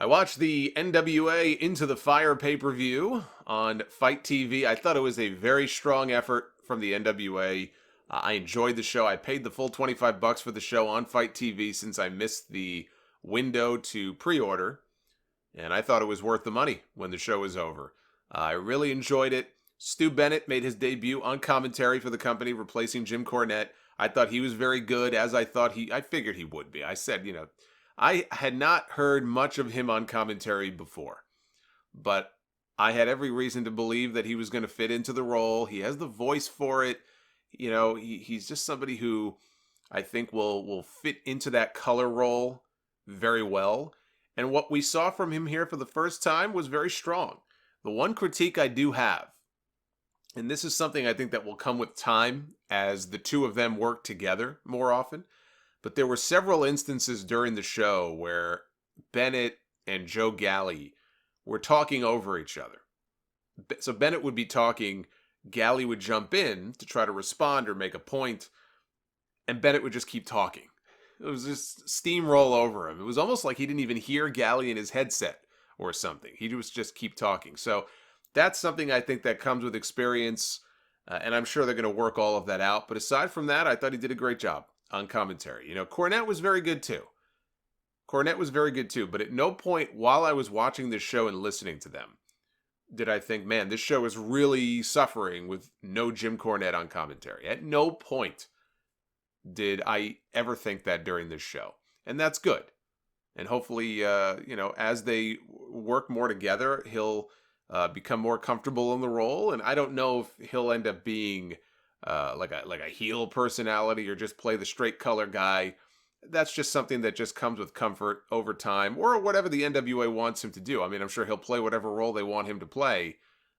I watched the NWA Into the Fire pay-per-view on Fight TV. I thought it was a very strong effort from the NWA. I enjoyed the show. I paid the full $25 for the show on Fight TV since I missed the window to pre-order, and I thought it was worth the money when the show was over. I really enjoyed it. Stu Bennett made his debut on commentary for the company, replacing Jim Cornette. I thought he was very good, as I figured he would be. I said, I had not heard much of him on commentary before, but I had every reason to believe that he was going to fit into the role. He has the voice for it. He's just somebody who I think will fit into that color role very well. And what we saw from him here for the first time was very strong. The one critique I do have, and this is something I think that will come with time as the two of them work together more often, but there were several instances during the show where Bennett and Joe Galli were talking over each other. So Bennett would be talking, Galli would jump in to try to respond or make a point, and Bennett would just keep talking. It was just steamroll over him. It was almost like he didn't even hear Galli in his headset or something. He was just keep talking. So that's something I think that comes with experience, and I'm sure they're going to work all of that out. But aside from that, I thought he did a great job on commentary. Cornette was very good too. But at no point while I was watching this show and listening to them did I think, man, this show is really suffering with no Jim Cornette on commentary. At no point did I ever think that during this show. And that's good. And hopefully, as they work more together, he'll become more comfortable in the role. And I don't know if he'll end up being like a heel personality or just play the straight color guy. That's just something that just comes with comfort over time, or whatever the NWA wants him to do. I mean, I'm sure he'll play whatever role they want him to play,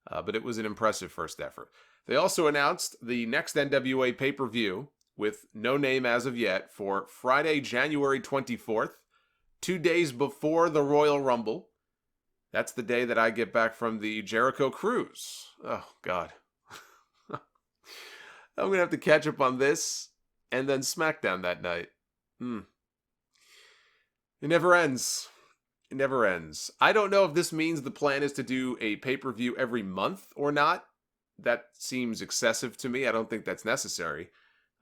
but it was an impressive first effort. They also announced the next NWA pay-per-view with no name as of yet for Friday, January 24th, 2 days before the Royal Rumble. That's the day that I get back from the Jericho cruise. Oh, God. I'm going to have to catch up on this and then SmackDown that night. It never ends. It never ends. I don't know if this means the plan is to do a pay-per-view every month or not. That seems excessive to me. I don't think that's necessary.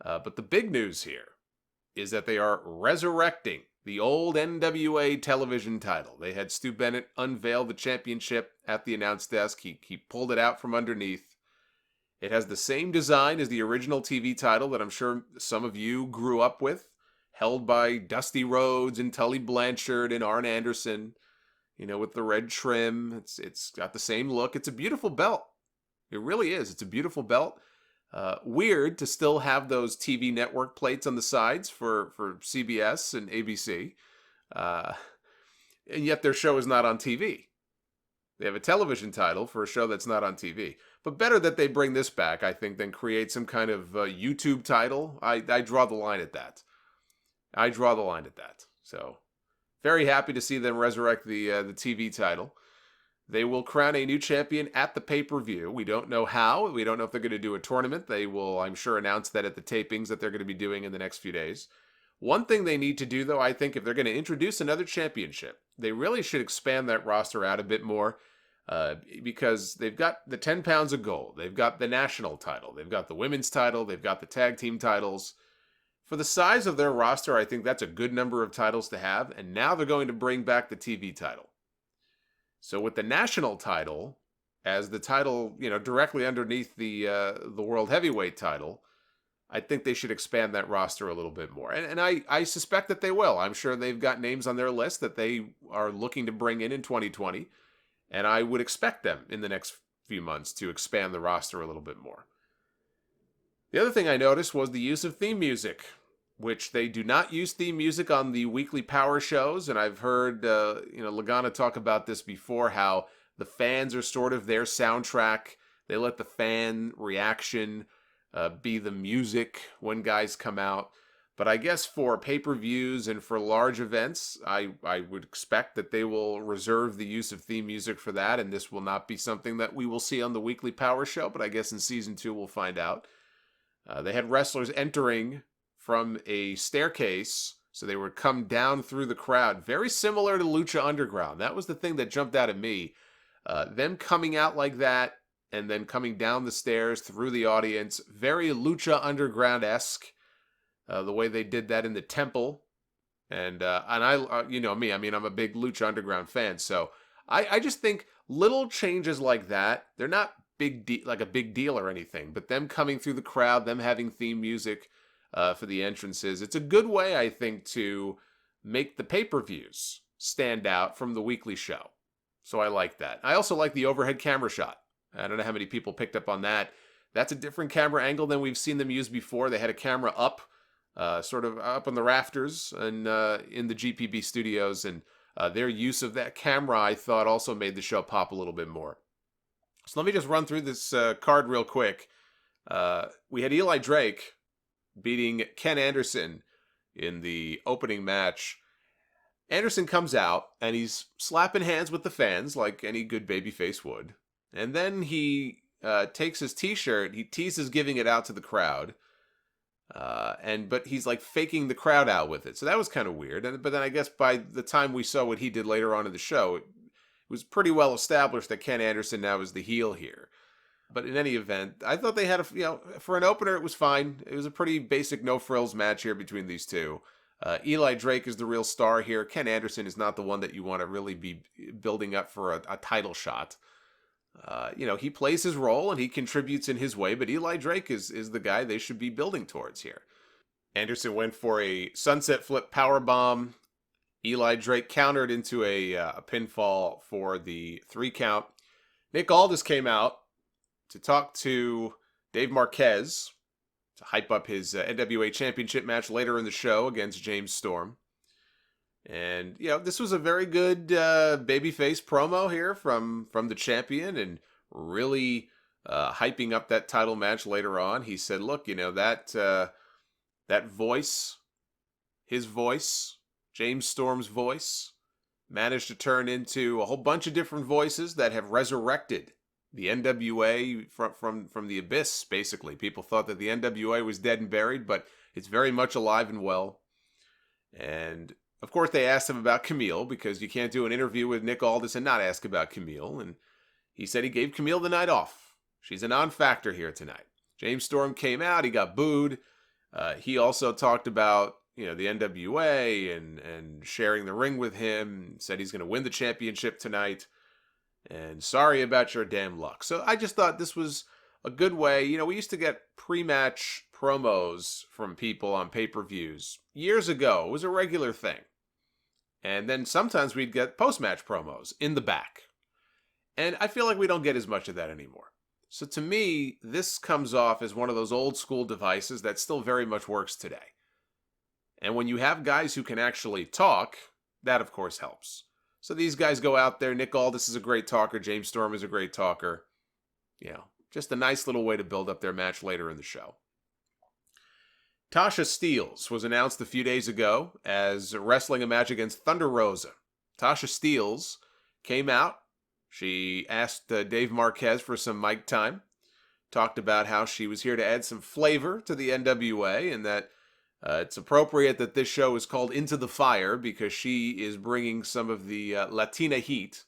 But the big news here is that they are resurrecting the old NWA television title. They had Stu Bennett unveil the championship at the announce desk. He pulled it out from underneath. It has the same design as the original TV title that I'm sure some of you grew up with, held by Dusty Rhodes and Tully Blanchard and Arn Anderson, with the red trim. It's got the same look. It's a beautiful belt. It really is. It's a beautiful belt. Weird to still have those TV network plates on the sides for CBS and ABC. And yet their show is not on TV. They have a television title for a show that's not on TV. But better that they bring this back, I think, than create some kind of YouTube title. I draw the line at that. So, very happy to see them resurrect the TV title. They will crown a new champion at the pay-per-view. We don't know how. We don't know if they're going to do a tournament. They will, I'm sure, announce that at the tapings that they're going to be doing in the next few days. One thing they need to do, though, I think, if they're going to introduce another championship, they really should expand that roster out a bit more, because they've got the 10 pounds of gold. They've got the national title. They've got the women's title. They've got the tag team titles. For the size of their roster, I think that's a good number of titles to have, and now they're going to bring back the TV title. So with the national title, as the title, directly underneath the World Heavyweight title, I think they should expand that roster a little bit more. And I suspect that they will. I'm sure they've got names on their list that they are looking to bring in 2020, and I would expect them in the next few months to expand the roster a little bit more. The other thing I noticed was the use of theme music, which they do not use theme music on the weekly Power shows. And I've heard, Lagana talk about this before, how the fans are sort of their soundtrack. They let the fan reaction be the music when guys come out. But I guess for pay-per-views and for large events, I would expect that they will reserve the use of theme music for that. And this will not be something that we will see on the weekly Power show. But I guess in Season 2 we'll find out. They had wrestlers entering from a staircase So they would come down through the crowd, very similar to Lucha Underground. That was the thing that jumped out at me. Them coming out like that and then coming down the stairs through the audience, very Lucha Underground-esque, the way they did that in the temple. And I, you know me, I mean, I'm a big Lucha Underground fan, so I just think little changes like that, they're not like a big deal or anything, but them coming through the crowd, them having theme music for the entrances, it's a good way, I think, to make the pay-per-views stand out from the weekly show. So I like that. I also like the overhead camera shot. I don't know how many people picked up on that. That's a different camera angle than we've seen them use before. They had a camera up, sort of up on the rafters and in the GPB studios, and their use of that camera, I thought, also made the show pop a little bit more. So let me just run through this card real quick. We had Eli Drake beating Ken Anderson in the opening match. Anderson comes out, and he's slapping hands with the fans like any good babyface would. And then he takes his t-shirt, he teases giving it out to the crowd. But he's like faking the crowd out with it. So that was kind of weird. But then I guess by the time we saw what he did later on in the show, it was pretty well established that Ken Anderson now is the heel here. But in any event, I thought they had for an opener, it was fine. It was a pretty basic no-frills match here between these two. Eli Drake is the real star here. Ken Anderson is not the one that you want to really be building up for a title shot. He plays his role and he contributes in his way, but Eli Drake is the guy they should be building towards here. Anderson went for a sunset flip powerbomb. Eli Drake countered into a pinfall for the 3 count. Nick Aldis came out to talk to Dave Marquez to hype up his NWA Championship match later in the show against James Storm. And, this was a very good babyface promo here from the champion, and really hyping up that title match later on. He said, look, that voice, his voice, James Storm's voice, managed to turn into a whole bunch of different voices that have resurrected the NWA from the abyss, basically. People thought that the NWA was dead and buried, but it's very much alive and well. And of course, they asked him about Camille, because you can't do an interview with Nick Aldis and not ask about Camille. And he said he gave Camille the night off. She's a non-factor here tonight. James Storm came out. He got booed. He also talked about, the NWA and sharing the ring with him. Said he's going to win the championship tonight. And sorry about your damn luck. So I just thought this was a good way. We used to get pre-match promos from people on pay-per-views years ago. It was a regular thing. And then sometimes we'd get post-match promos in the back. And I feel like we don't get as much of that anymore. So to me, this comes off as one of those old school devices that still very much works today. And when you have guys who can actually talk, that of course helps. So these guys go out there. Nick Aldis is a great talker. James Storm is a great talker. Just a nice little way to build up their match later in the show. Tasha Steelz was announced a few days ago as wrestling a match against Thunder Rosa. Tasha Steelz came out. She asked Dave Marquez for some mic time. Talked about how she was here to add some flavor to the NWA, and that it's appropriate that this show is called Into the Fire because she is bringing some of the Latina heat.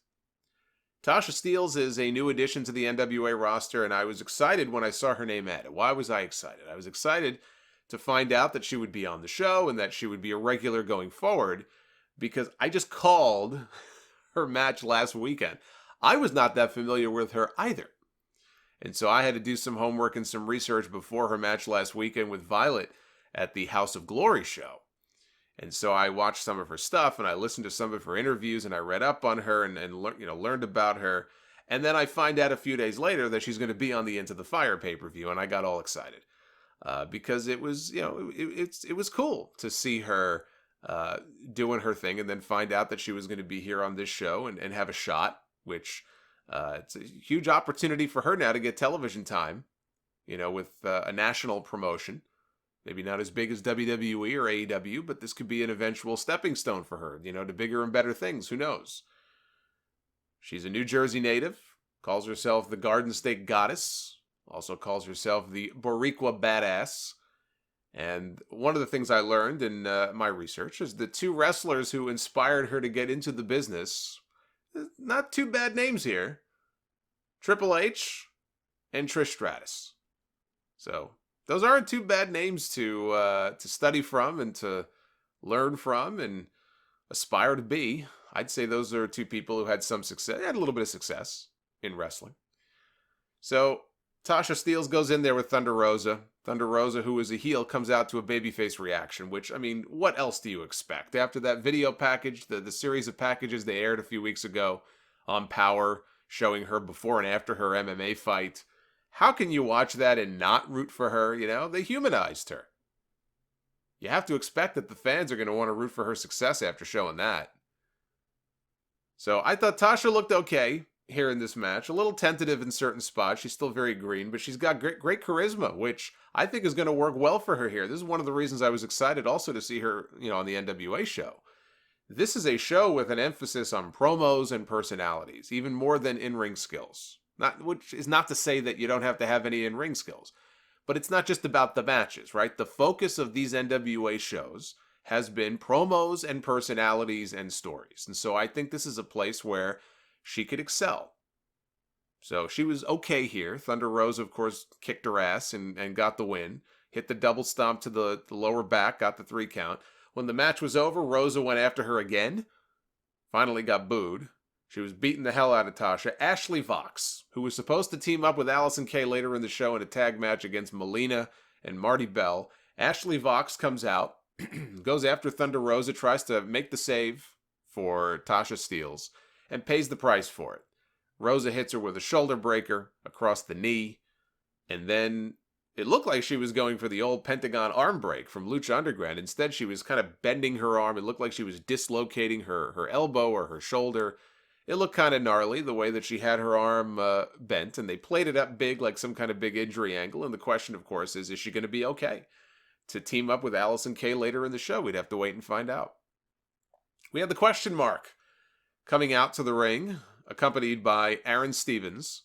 Tasha Steelz is a new addition to the NWA roster, and I was excited when I saw her name added. Why was I excited? I was excited to find out that she would be on the show and that she would be a regular going forward, because I just called her match last weekend. I was not that familiar with her either. And so I had to do some homework and some research before her match last weekend with Violet at the House of Glory show. And so I watched some of her stuff, and I listened to some of her interviews, and I read up on her and learned about her. And then I find out a few days later that she's going to be on the Into the Fire pay-per-view, and I got all excited. Because it was, it was cool to see her doing her thing, and then find out that she was going to be here on this show and have a shot, which it's a huge opportunity for her now to get television time, with a national promotion. Maybe not as big as WWE or AEW, but this could be an eventual stepping stone for her, to bigger and better things. Who knows? She's a New Jersey native, calls herself the Garden State Goddess, also calls herself the Boricua Badass. And one of the things I learned in my research is the two wrestlers who inspired her to get into the business, not two bad names here, Triple H and Trish Stratus. So those aren't two bad names to study from and to learn from and aspire to be. I'd say those are two people who had some success, had a little bit of success in wrestling. So Tasha Steelz goes in there with Thunder Rosa. Thunder Rosa, who is a heel, comes out to a babyface reaction, which, I mean, what else do you expect? After that video package, the series of packages they aired a few weeks ago on Power, showing her before and after her MMA fight, how can you watch that and not root for her? You know, they humanized her. You have to expect that the fans are going to want to root for her success after showing that. So I thought Tasha looked okay here in this match. A little tentative in certain spots. She's still very green, but she's got great charisma, which I think is going to work well for her here. This is one of the reasons I was excited also to see her, on the NWA show. This is a show with an emphasis on promos and personalities, even more than in-ring skills. Which is not to say that you don't have to have any in-ring skills, but it's not just about the matches, right? The focus of these NWA shows has been promos and personalities and stories. And so I think this is a place where she could excel. So she was okay here. Thunder Rosa, of course, kicked her ass and got the win. Hit the double stomp to the lower back, got the 3 count. When the match was over, Rosa went after her again. Finally got booed. She was beating the hell out of Tasha. Ashley Vox, who was supposed to team up with Allison Kay later in the show in a tag match against Melina and Marty Bell. Ashley Vox comes out, goes after Thunder Rosa, tries to make the save for Tasha Steelz, and pays the price for it. Rosa hits her with a shoulder breaker across the knee, and then it looked like she was going for the old Pentagon arm break from Lucha Underground. Instead, she was kind of bending her arm. It looked like she was dislocating her elbow or her shoulder. It looked kind of gnarly, the way that she had her arm bent, and they played it up big, like some kind of big injury angle. And the question, of course, is she going to be okay to team up with Allison Kay later in the show? We'd have to wait and find out. We had the question mark coming out to the ring, accompanied by Aaron Stevens,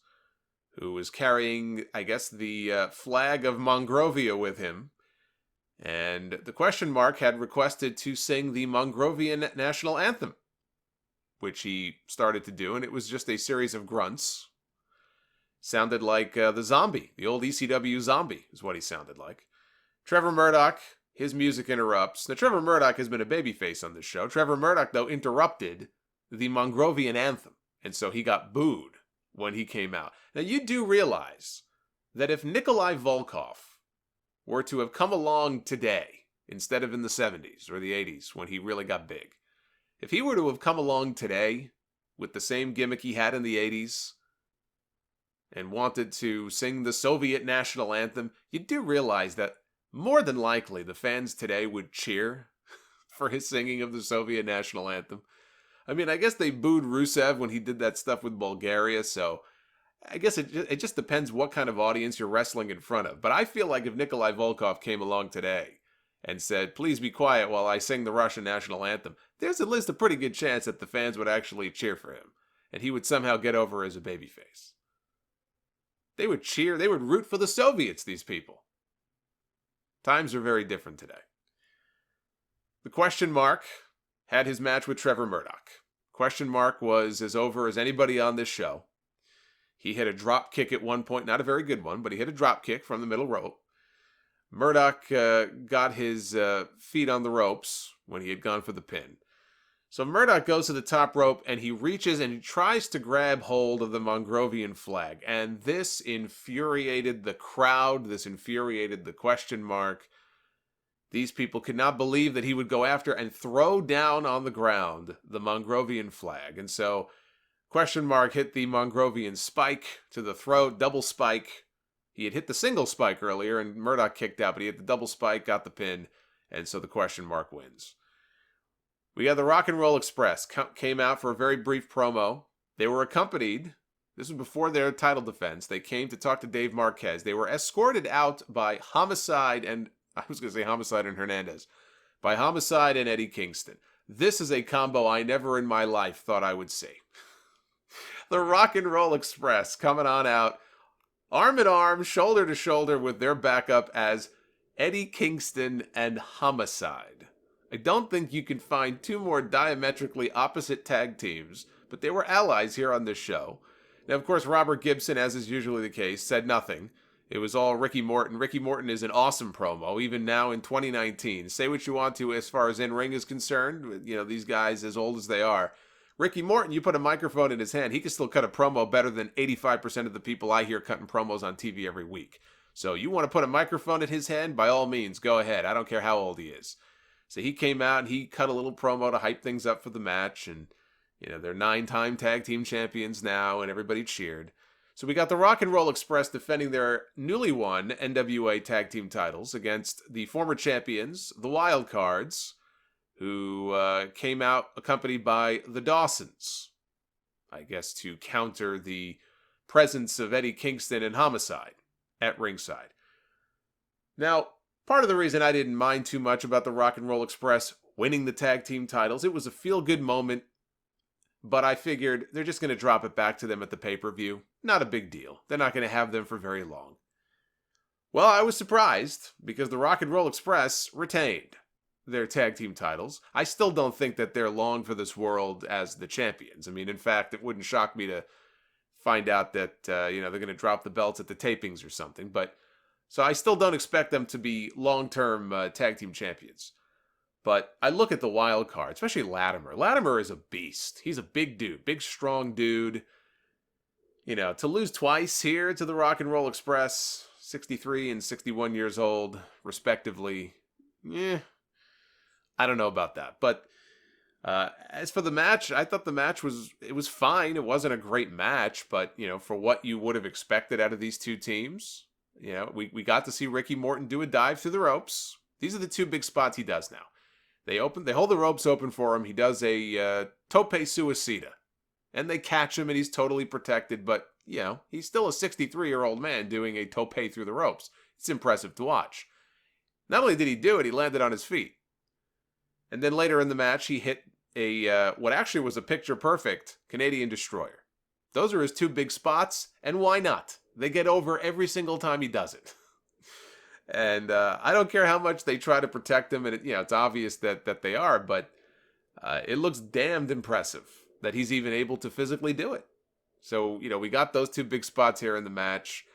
who was carrying, I guess, the flag of Monrovia with him. And the question mark had requested to sing the Mongrovian national anthem, which he started to do, and it was just a series of grunts. Sounded like the zombie, the old ECW zombie is what he sounded like. Trevor Murdoch, his music interrupts. Now, Trevor Murdoch has been a babyface on this show. Trevor Murdoch, though, interrupted the Mongrovian anthem, and so he got booed when he came out. Now, you do realize that if Nikolai Volkov were to have come along today, instead of in the 70s or the 80s when he really got big, if he were to have come along today with the same gimmick he had in the 80s and wanted to sing the Soviet national anthem, you do realize that more than likely the fans today would cheer for his singing of the Soviet national anthem. I mean, I guess they booed Rusev when he did that stuff with Bulgaria, so I guess it just depends what kind of audience you're wrestling in front of. But I feel like if Nikolai Volkov came along today and said, "Please be quiet while I sing the Russian national anthem," there's at least a pretty good chance that the fans would actually cheer for him, and he would somehow get over as a babyface. They would cheer, they would root for the Soviets, these people. Times are very different today. The question mark had his match with Trevor Murdoch. Question mark was as over as anybody on this show. He hit a drop kick at one point, not a very good one, but he hit a drop kick from the middle rope. Murdoch got his feet on the ropes when he had gone for the pin. So Murdoch goes to the top rope and he reaches and he tries to grab hold of the Mongrovian flag. And this infuriated the crowd. This infuriated the question mark. These people could not believe that he would go after and throw down on the ground the Mongrovian flag. And so question mark hit the Mongrovian spike to the throat, double spike. He had hit the single spike earlier and Murdoch kicked out, but he hit the double spike, got the pin, and so the question mark wins. We got the Rock and Roll Express, came out for a very brief promo. They were accompanied, this was before their title defense, they came to talk to Dave Marquez. They were escorted out by Homicide and Hernandez, by Homicide and Eddie Kingston. This is a combo I never in my life thought I would see. The Rock and Roll Express coming on out, arm in arm, shoulder to shoulder with their backup as Eddie Kingston and Homicide. I don't think you can find two more diametrically opposite tag teams, but they were allies here on this show. Now, of course, Robert Gibson, as is usually the case, said nothing. It was all Ricky Morton. Ricky Morton is an awesome promo, even now in 2019. Say what you want to as far as in-ring is concerned. You know, these guys, as old as they are. Ricky Morton, you put a microphone in his hand, he can still cut a promo better than 85% of the people I hear cutting promos on TV every week. So you want to put a microphone in his hand? By all means, go ahead. I don't care how old he is. So he came out and he cut a little promo to hype things up for the match. And, you know, they're 9-time tag team champions now, and everybody cheered. So we got the Rock and Roll Express defending their newly won NWA tag team titles against the former champions, the Wild Cards, who came out accompanied by the Dawsons, I guess to counter the presence of Eddie Kingston and Homicide at ringside. Now, part of the reason I didn't mind too much about the Rock and Roll Express winning the tag team titles, it was a feel-good moment, but I figured they're just going to drop it back to them at the pay-per-view. Not a big deal. They're not going to have them for very long. Well, I was surprised because the Rock and Roll Express retained their tag team titles. I still don't think that they're long for this world as the champions. I mean, in fact, it wouldn't shock me to find out that, they're going to drop the belts at the tapings or something. So I still don't expect them to be long-term tag team champions. But I look at the wild card, especially Latimer. Latimer is a beast. He's a big dude, big, strong dude. You know, to lose twice here to the Rock and Roll Express, 63 and 61 years old, respectively, I don't know about that. But as for the match, I thought the match was fine. It wasn't a great match, but, for what you would have expected out of these two teams, we got to see Ricky Morton do a dive through the ropes. These are the two big spots he does now. They hold the ropes open for him. He does a tope suicida. And they catch him and he's totally protected. But, he's still a 63-year-old man doing a tope through the ropes. It's impressive to watch. Not only did he do it, he landed on his feet. And then later in the match, he hit what actually was a picture-perfect Canadian Destroyer. Those are his two big spots, and why not? They get over every single time he does it. And I don't care how much they try to protect him, and it's obvious that they are, but it looks damned impressive that he's even able to physically do it. So, we got those two big spots here in the match.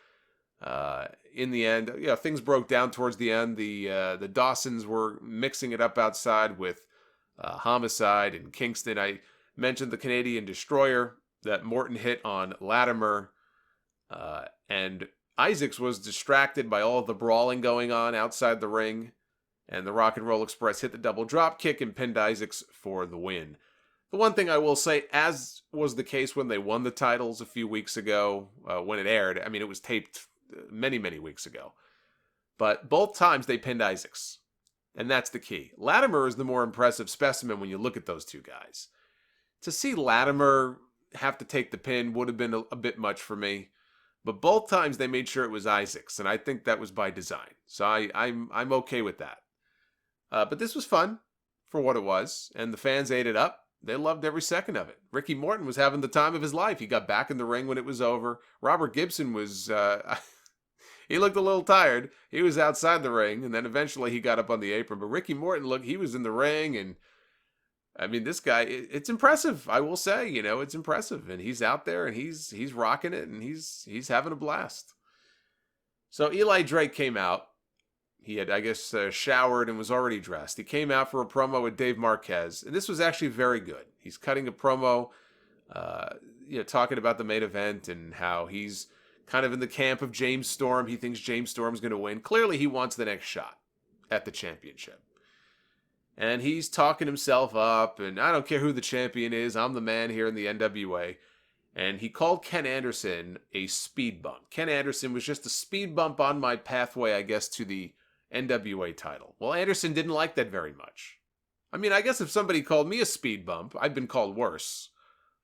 In the end, things broke down towards the end. The Dawsons were mixing it up outside with Homicide and Kingston. I mentioned the Canadian Destroyer that Morton hit on Latimer. And Isaacs was distracted by all of the brawling going on outside the ring. And the Rock and Roll Express hit the double drop kick and pinned Isaacs for the win. The one thing I will say, as was the case when they won the titles a few weeks ago, when it aired, I mean, it was taped many, many weeks ago. But both times they pinned Isaacs. And that's the key. Latimer is the more impressive specimen when you look at those two guys. To see Latimer have to take the pin would have been a bit much for me. But both times they made sure it was Isaacs. And I think that was by design. So I'm okay with that. But this was fun for what it was. And the fans ate it up. They loved every second of it. Ricky Morton was having the time of his life. He got back in the ring when it was over. Robert Gibson was... he looked a little tired. He was outside the ring, and then eventually he got up on the apron. But Ricky Morton, he was in the ring, and I mean, this guy, it's impressive. I will say, it's impressive, and he's out there, and he's rocking it, and he's having a blast. So Eli Drake came out. He had, I guess, showered and was already dressed. He came out for a promo with Dave Marquez, and this was actually very good. He's cutting a promo, talking about the main event and how he's kind of in the camp of James Storm. He thinks James Storm's going to win. Clearly, he wants the next shot at the championship. And he's talking himself up, and I don't care who the champion is. I'm the man here in the NWA. And he called Ken Anderson a speed bump. Ken Anderson was just a speed bump on my pathway, I guess, to the NWA title. Well, Anderson didn't like that very much. I mean, I guess if somebody called me a speed bump, I've been called worse.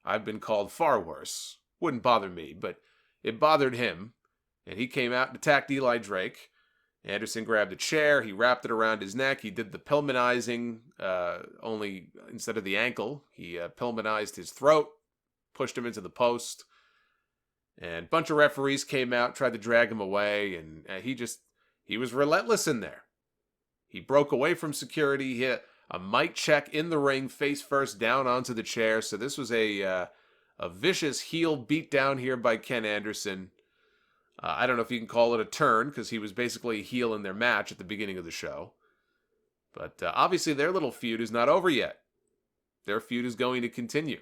I've been called far worse. Wouldn't bother me, but it bothered him, and he came out and attacked Eli Drake. Anderson grabbed a chair, he wrapped it around his neck, he did the Pillmanizing, only instead of the ankle, he Pillmanized his throat, pushed him into the post, and a bunch of referees came out, tried to drag him away, and he was relentless in there. He broke away from security, hit a mic check in the ring, face first down onto the chair. So this was a vicious heel beat down here by Ken Anderson. I don't know if you can call it a turn, because he was basically a heel in their match at the beginning of the show. But obviously their little feud is not over yet. Their feud is going to continue.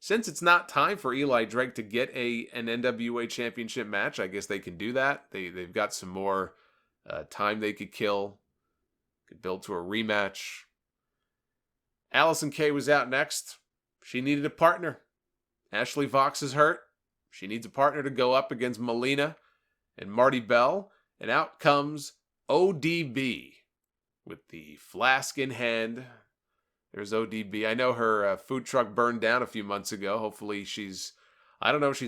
Since it's not time for Eli Drake to get an NWA Championship match, I guess they can do that. They've got some more time they could kill. Could build to a rematch. Allison Kay was out next. She needed a partner. Ashley Vox is hurt. She needs a partner to go up against Melina and Marty Bell. And out comes ODB with the flask in hand. There's ODB. I know her food truck burned down a few months ago. Hopefully she's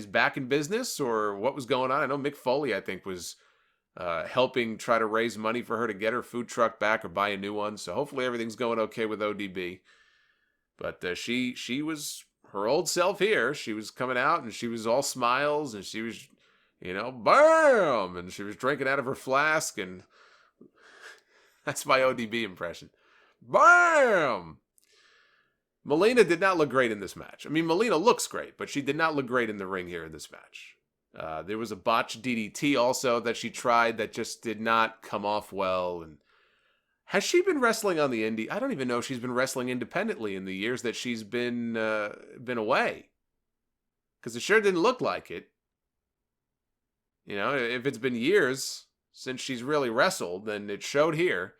back in business or what was going on. I know Mick Foley, I think, was helping try to raise money for her to get her food truck back or buy a new one. So hopefully everything's going okay with ODB. But she was her old self here. She was coming out and she was all smiles and she was, bam! And she was drinking out of her flask, and that's my ODB impression. Bam! Melina did not look great in this match. I mean, Melina looks great, but she did not look great in the ring here in this match. There was a botched DDT also that she tried that just did not come off well. And has she been wrestling on the indie? I don't even know if she's been wrestling independently in the years that she's been away. Because it sure didn't look like it. If it's been years since she's really wrestled, then it showed here.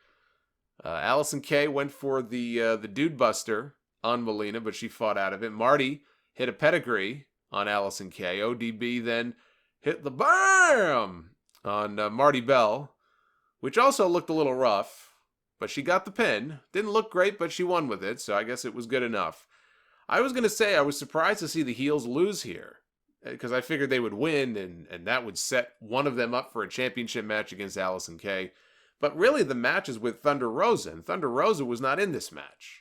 Allison Kay went for the Dude Buster on Melina, but she fought out of it. Marty hit a pedigree on Allison Kay. ODB then hit the BAM on Marty Bell, which also looked a little rough, but she got the pin. Didn't look great, but she won with it, so I guess it was good enough. I was going to say I was surprised to see the heels lose here, because I figured they would win, and that would set one of them up for a championship match against Allison Kay. But really the match is with Thunder Rosa, and Thunder Rosa was not in this match.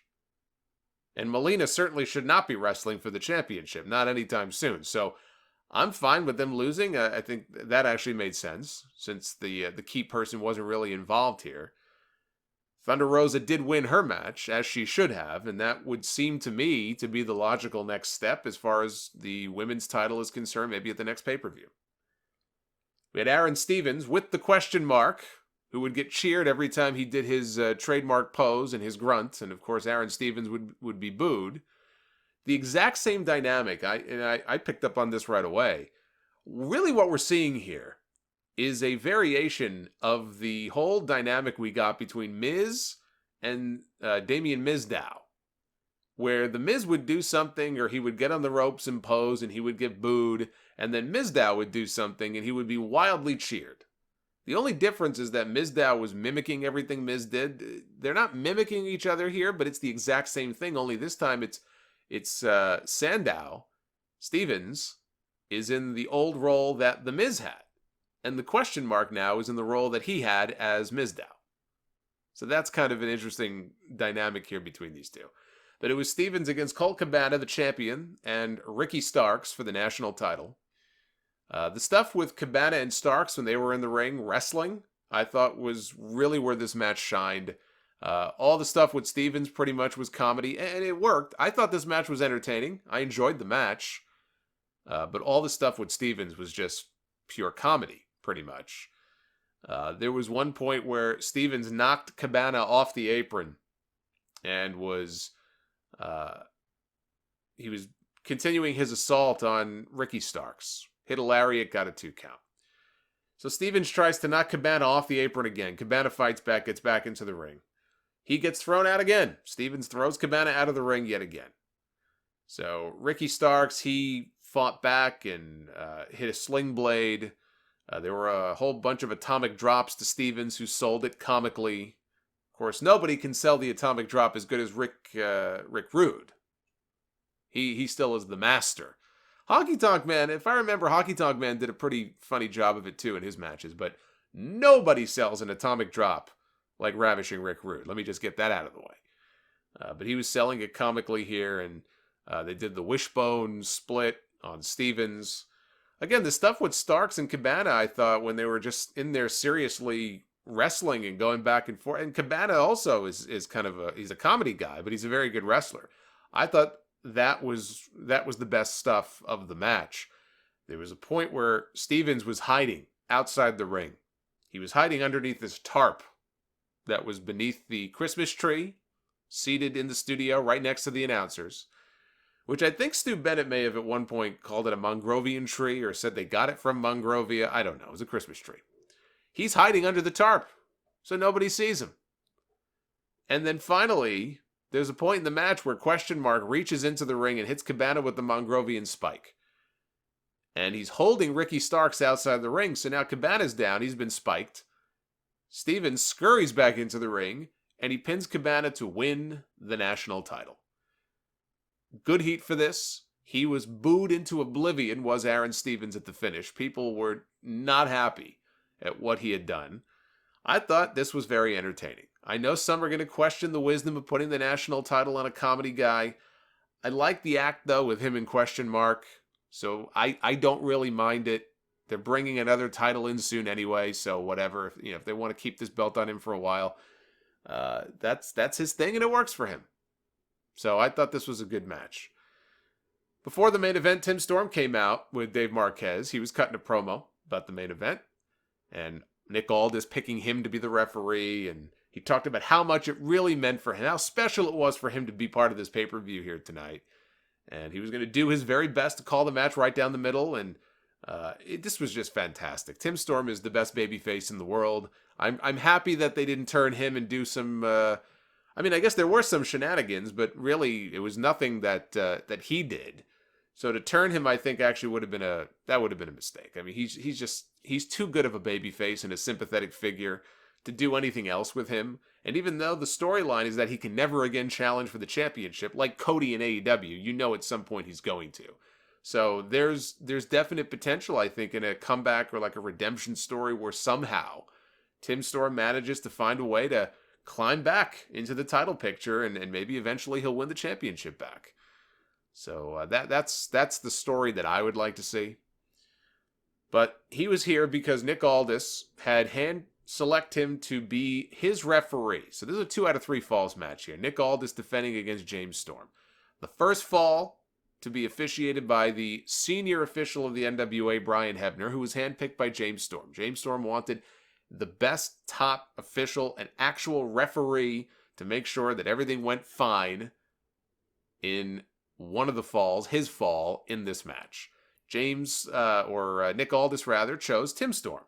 And Melina certainly should not be wrestling for the championship, not anytime soon. So I'm fine with them losing. I think that actually made sense, since the key person wasn't really involved here. Thunder Rosa did win her match, as she should have, and that would seem to me to be the logical next step as far as the women's title is concerned, maybe at the next pay-per-view. We had Aaron Stevens with the question mark, who would get cheered every time he did his trademark pose and his grunt, and of course Aaron Stevens would be booed. The exact same dynamic, I picked up on this right away. Really what we're seeing here is a variation of the whole dynamic we got between Miz and Damien Mizdow, where the Miz would do something, or he would get on the ropes and pose and he would get booed, and then Mizdow would do something and he would be wildly cheered. The only difference is that Mizdow was mimicking everything Miz did. They're not mimicking each other here, but it's the exact same thing, only this time it's Sandow, Stevens, is in the old role that the Miz had. And the question mark now is in the role that he had as Mizdow. So that's kind of an interesting dynamic here between these two. But it was Stevens against Colt Cabana, the champion, and Ricky Starks for the national title. The stuff with Cabana and Starks when they were in the ring wrestling, I thought was really where this match shined. All the stuff with Stevens pretty much was comedy, and it worked. I thought this match was entertaining. I enjoyed the match. But all the stuff with Stevens was just pure comedy, pretty much. There was one point where Stevens knocked Cabana off the apron and he was continuing his assault on Ricky Starks. Hit a lariat, got a 2 count. So Stevens tries to knock Cabana off the apron again. Cabana fights back, gets back into the ring. He gets thrown out again. Stevens throws Cabana out of the ring yet again. So Ricky Starks, he fought back and hit a sling blade. There were a whole bunch of atomic drops to Stevens, who sold it comically. Of course, nobody can sell the atomic drop as good as Rick Rude. He still is the master. Honky Tonk Man, if I remember, Honky Tonk Man did a pretty funny job of it too in his matches, but nobody sells an atomic drop like Ravishing Rick Rude. Let me just get that out of the way. But he was selling it comically here, and they did the wishbone split on Stevens. Again, the stuff with Starks and Cabana, I thought, when they were just in there seriously wrestling and going back and forth. And Cabana also is kind of he's a comedy guy, but he's a very good wrestler. I thought that was the best stuff of the match. There was a point where Stevens was hiding outside the ring. He was hiding underneath this tarp that was beneath the Christmas tree, seated in the studio right next to the announcers, which I think Stu Bennett may have at one point called it a Mongrovian tree or said they got it from Mongrovia. I don't know. It was a Christmas tree. He's hiding under the tarp, so nobody sees him. And then finally, there's a point in the match where Question Mark reaches into the ring and hits Cabana with the Mongrovian spike. And he's holding Ricky Starks outside the ring, so now Cabana's down. He's been spiked. Stevens scurries back into the ring, and he pins Cabana to win the national title. Good heat for this. He was booed into oblivion, was Aaron Stevens at the finish. People were not happy at what he had done. I thought this was very entertaining. I know some are going to question the wisdom of putting the national title on a comedy guy. I like the act, though, with him in Question Mark, so I don't really mind it. They're bringing another title in soon anyway, so whatever. If they want to keep this belt on him for a while, that's his thing, and it works for him. So I thought this was a good match. Before the main event, Tim Storm came out with Dave Marquez. He was cutting a promo about the main event, and Nick Aldis picking him to be the referee, and he talked about how much it really meant for him, how special it was for him to be part of this pay-per-view here tonight. And he was going to do his very best to call the match right down the middle, and this was just fantastic. Tim Storm is the best babyface in the world. I'm happy that they didn't turn him and do some... I guess there were some shenanigans, but really it was nothing that he did. So to turn him, I think actually would have been a mistake. I mean, he's too good of a babyface and a sympathetic figure to do anything else with him. And even though the storyline is that he can never again challenge for the championship, like Cody in AEW, at some point he's going to. So there's definite potential, I think, in a comeback or like a redemption story where somehow Tim Storm manages to find a way to climb back into the title picture and maybe eventually he'll win the championship back. So that's the story that I would like to see. But he was here because Nick Aldis had hand select him to be his referee. So this is a 2 out of 3 falls match here. Nick Aldis defending against James Storm. The first fall to be officiated by the senior official of the NWA, Brian Hebner, who was handpicked by James Storm. James Storm wanted the best top official and actual referee to make sure that everything went fine in one of the falls, his fall, in this match. Nick Aldis, rather, chose Tim Storm.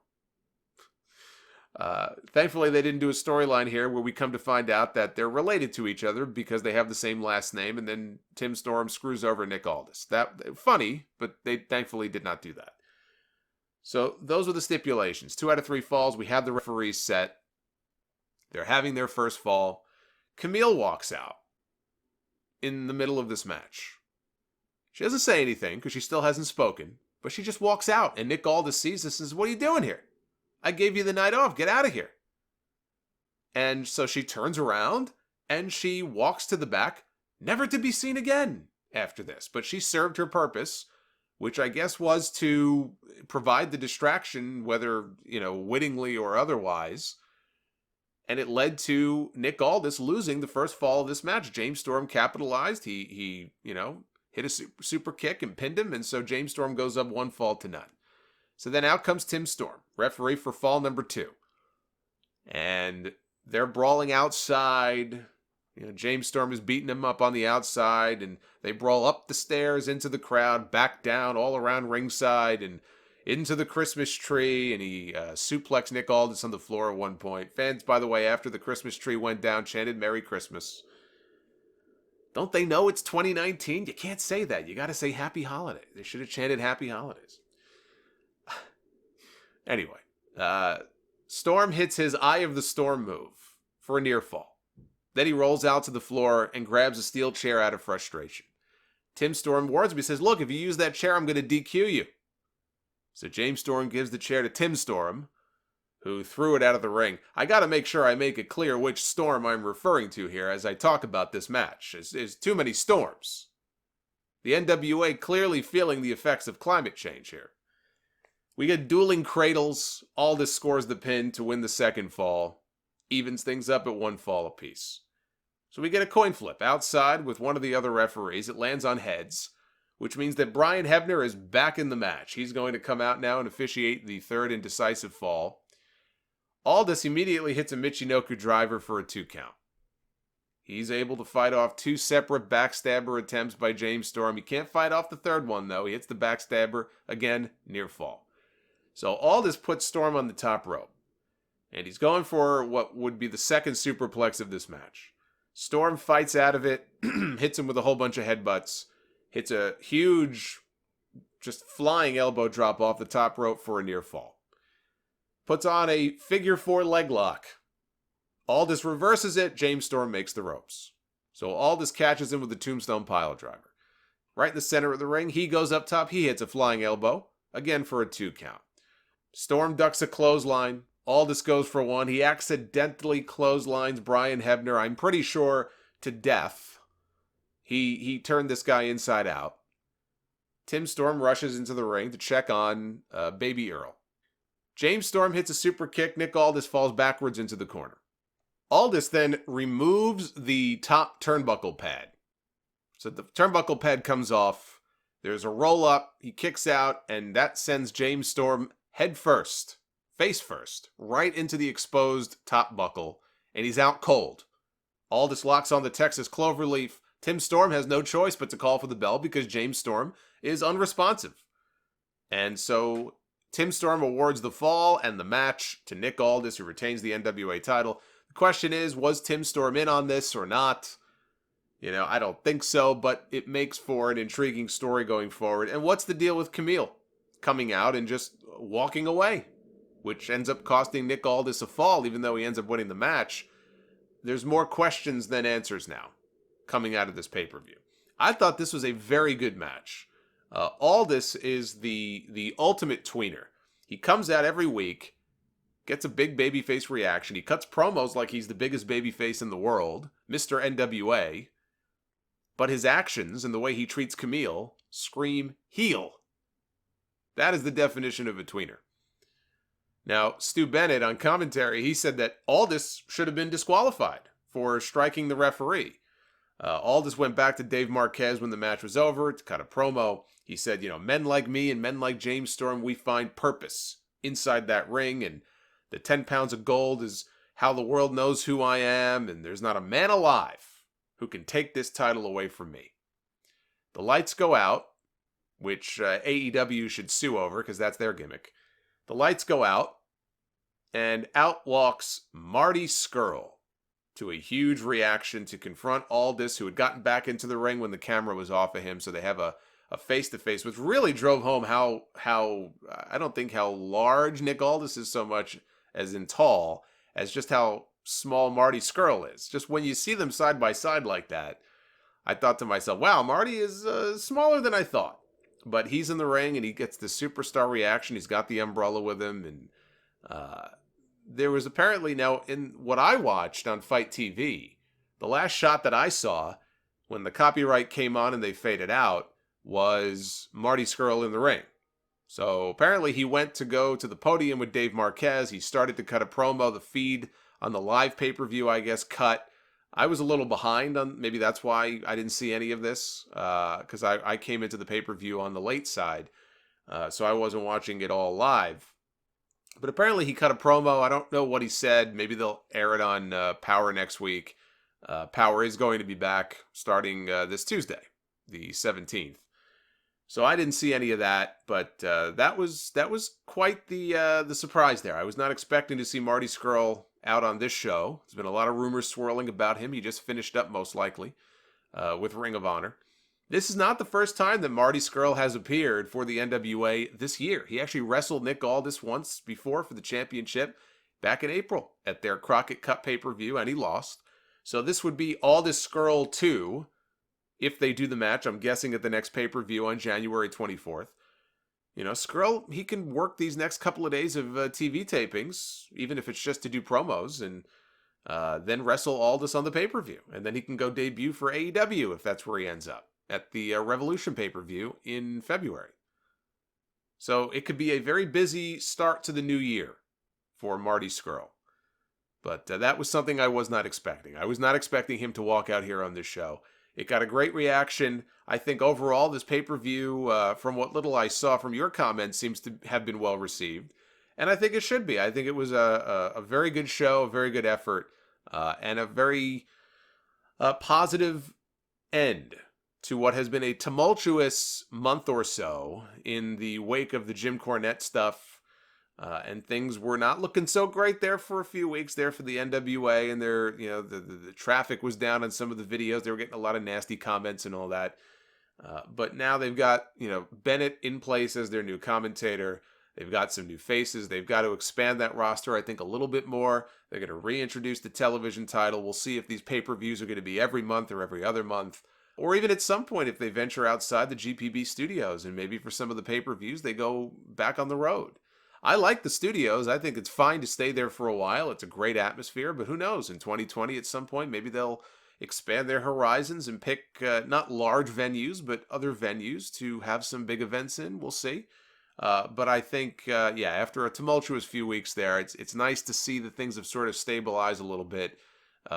Thankfully, they didn't do a storyline here where we come to find out that they're related to each other because they have the same last name, and then Tim Storm screws over Nick Aldis. That funny, but they thankfully did not do that. So those were the stipulations. 2 out of 3 falls. We have the referees set. They're having their first fall. Camille walks out in the middle of this match. She doesn't say anything because she still hasn't spoken, but she just walks out, and Nick Aldis sees this and says, "What are you doing here? I gave you the night off. Get out of here." And so she turns around and she walks to the back, never to be seen again after this. But she served her purpose, which I guess was to provide the distraction, whether, wittingly or otherwise. And it led to Nick Aldis losing the first fall of this match. James Storm capitalized. He hit a super kick and pinned him. And so James Storm goes up 1 fall to none. So then out comes Tim Storm, referee for fall number 2. And they're brawling outside. James Storm is beating him up on the outside, and they brawl up the stairs into the crowd, back down, all around ringside, and into the Christmas tree, and he suplexed Nick Aldis on the floor at one point. Fans, by the way, after the Christmas tree went down, chanted Merry Christmas. Don't they know it's 2019? You can't say that. You got to say Happy Holidays. They should have chanted Happy Holidays. Anyway, Storm hits his Eye of the Storm move for a near fall. Then he rolls out to the floor and grabs a steel chair out of frustration. Tim Storm warns him. He says, "Look, if you use that chair, I'm going to DQ you." So James Storm gives the chair to Tim Storm, who threw it out of the ring. I got to make sure I make it clear which Storm I'm referring to here as I talk about this match. There's too many storms. The NWA clearly feeling the effects of climate change here. We get dueling cradles. Aldis scores the pin to win the second fall. Evens things up at 1 fall apiece. So we get a coin flip outside with one of the other referees. It lands on heads, which means that Brian Hebner is back in the match. He's going to come out now and officiate the third and decisive fall. Aldis immediately hits a Michinoku driver for a 2 count. He's able to fight off 2 separate backstabber attempts by James Storm. He can't fight off the third one, though. He hits the backstabber, again, near fall. So Aldis puts Storm on the top rope. And he's going for what would be the second superplex of this match. Storm fights out of it, hits him with a whole bunch of headbutts, hits a huge, just flying elbow drop off the top rope for a near fall. Puts on a figure 4 leg lock. Aldis reverses it, James Storm makes the ropes. So Aldis catches him with the tombstone pile driver. Right in the center of the ring, he goes up top, he hits a flying elbow, again for a 2 count. Storm ducks a clothesline. Aldis goes for 1. He accidentally clotheslines Brian Hebner, I'm pretty sure, to death. He turned this guy inside out. Tim Storm rushes into the ring to check on Baby Earl. James Storm hits a super kick. Nick Aldis falls backwards into the corner. Aldis then removes the top turnbuckle pad. So the turnbuckle pad comes off. There's a roll up. He kicks out, and that sends James Storm head first. Face first, right into the exposed top buckle, and he's out cold. Aldis locks on the Texas Cloverleaf. Tim Storm has no choice but to call for the bell because James Storm is unresponsive. And so Tim Storm awards the fall and the match to Nick Aldis, who retains the NWA title. The question is, was Tim Storm in on this or not? I don't think so, but it makes for an intriguing story going forward. And what's the deal with Camille coming out and just walking away? Which ends up costing Nick Aldis a fall, even though he ends up winning the match. There's more questions than answers now coming out of this pay-per-view. I thought this was a very good match. Aldis is the ultimate tweener. He comes out every week, gets a big babyface reaction. He cuts promos like he's the biggest babyface in the world, Mr. NWA. But his actions and the way he treats Camille scream heel. That is the definition of a tweener. Now, Stu Bennett on commentary, he said that Aldis should have been disqualified for striking the referee. Aldis went back to Dave Marquez when the match was over to cut a promo. He said, men like me and men like James Storm, we find purpose inside that ring, and the 10 pounds of gold is how the world knows who I am, and there's not a man alive who can take this title away from me. The lights go out, which AEW should sue over because that's their gimmick. The lights go out, and out walks Marty Scurrl to a huge reaction to confront Aldis, who had gotten back into the ring when the camera was off of him, so they have a face-to-face, which really drove home how I don't think how large Nick Aldis is so much as in tall, as just how small Marty Scurrl is. Just when you see them side by side like that, I thought to myself, wow, Marty is smaller than I thought. But he's in the ring, and he gets the superstar reaction. He's got the umbrella with him. And there was apparently, now, in what I watched on Fight TV, the last shot that I saw when the copyright came on and they faded out was Marty Scurrl in the ring. So apparently he went to go to the podium with Dave Marquez. He started to cut a promo. The feed on the live pay-per-view, I guess, cut. I was a little behind on, maybe that's why I didn't see any of this, because I came into the pay-per-view on the late side, so I wasn't watching it all live. But apparently he cut a promo. I don't know what he said. Maybe they'll air it on Power next week. Power is going to be back starting this Tuesday, the 17th. So I didn't see any of that, but that was quite the surprise there. I was not expecting to see Marty Scurrl out on this show. There's been a lot of rumors swirling about him. He just finished up, most likely, with Ring of Honor. This is not the first time that Marty Scurrl has appeared for the NWA this year. He actually wrestled Nick Aldis once before for the championship back in April at their Crockett Cup pay-per-view, and he lost. So this would be Aldis Scurrl 2, if they do the match, I'm guessing at the next pay-per-view on January 24th. Scurrl, he can work these next couple of days of TV tapings, even if it's just to do promos, and then wrestle Aldis on the pay-per-view. And then he can go debut for AEW if that's where he ends up, at the Revolution pay-per-view in February. So it could be a very busy start to the new year for Marty Scurrl. But that was something I was not expecting. I was not expecting him to walk out here on this show. It got a great reaction. I think overall, this pay-per-view, from what little I saw from your comments, seems to have been well received. And I think it should be. I think it was a very good show, a very good effort, and a very positive end to what has been a tumultuous month or so in the wake of the Jim Cornette stuff. And things were not looking so great there for a few weeks there for the NWA, and their, the traffic was down on some of the videos. They were getting a lot of nasty comments and all that. But now they've got, Bennett in place as their new commentator. They've got some new faces. They've got to expand that roster, I think, a little bit more. They're going to reintroduce the television title. We'll see if these pay-per-views are going to be every month or every other month. Or even at some point, if they venture outside the GPB studios, and maybe for some of the pay-per-views, they go back on the road. I like the studios. I think it's fine to stay there for a while. It's a great atmosphere, but who knows? In 2020, at some point, maybe they'll expand their horizons and pick not large venues, but other venues to have some big events in. We'll see. But I think, after a tumultuous few weeks there, it's nice to see that things have sort of stabilized a little bit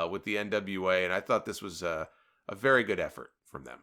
with the NWA, and I thought this was a very good effort from them.